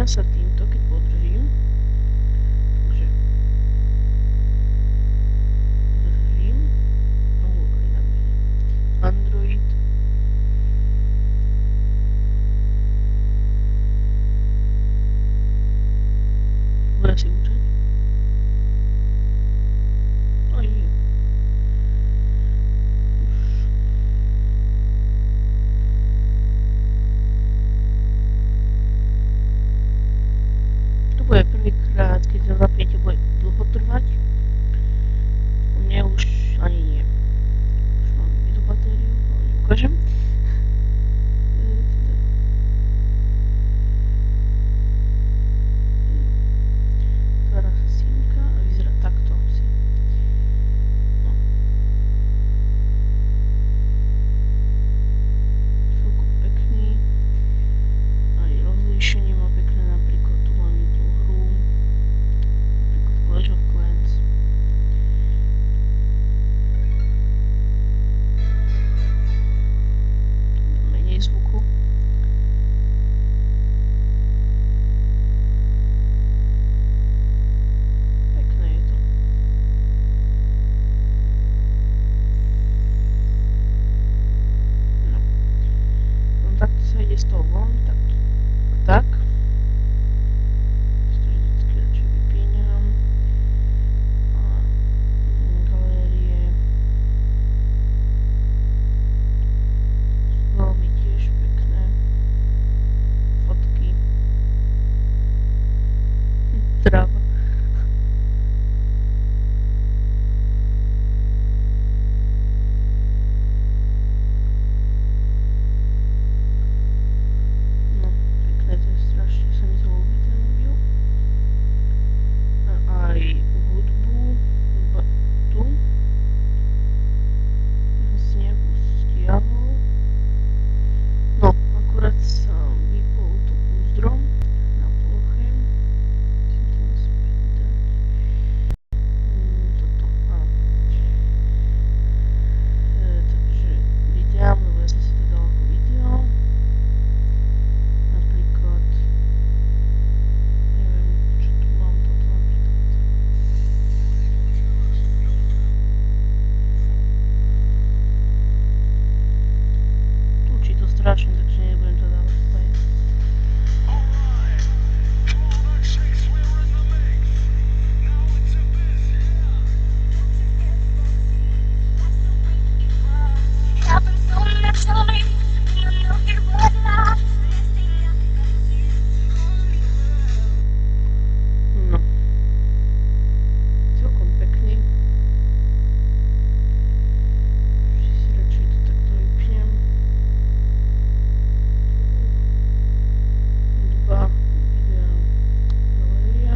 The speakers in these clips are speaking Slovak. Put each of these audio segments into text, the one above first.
sa týmto, keď podržím. Takže držím. Android. Bude si učať. No nie. To bude prvýkrát, keď to zapnete, bude dlho trvať. Mne už ani nie. Už mám vybietú batériu, ale ukážem. Otvára sa simka a vyzerá takto asi. No. Celkom pekný. Aj rozlíšenie má pekné, napríklad tu mám jednu hru. Napríklad Clash of Clans. Menej zvuku. Pekné je to. No. No takto sa ide z toho von, takto a tak. Si to vždycky radšej vypíňam. A galérie. Veľmi tiež pekné. Fotky. Tráva. No, pekné to je strašne, sa mi to ľúbi ten mobil. A aj hudbu, iba tu. Ja si nejakú stiahol. No, akurát sa vypol to úzdro na ploche. Musím to naspäť dať. Toto, áno. Takže videám, lebo ja som si to dal ako video. Napríklad, neviem, čo tu mám, toto napríklad. Učí to strašne, takže nebudem to dávať spájať. No. Celkom pekný. Ešte si radšej to takto vypnem. Hudba, videa, galéria.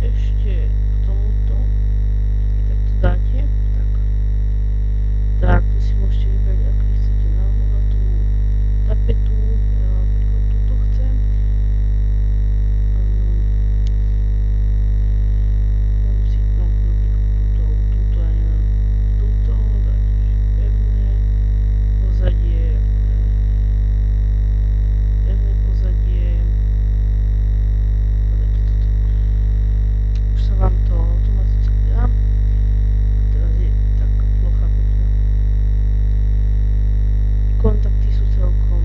Ešte k tomuto, keď takto dáte, tak tu si môžete vybrať, aký chcete na tú tapetu. Ja napríklad túto chcem. Dám si napríklad túto, alebo túto, ja neviem, túto, dať pevné pozadie, dáte toto. Už sa vám to automaticky dá. A teraz je taká plocha pekná. Kontakty sú celkom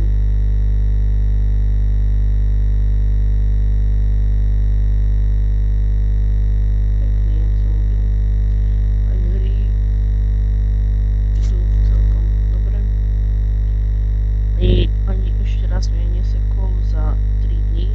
pekný, jak som mobil. Aj hry idú celkom dobre. Ani ešte raz mi nesekol za 3 dní.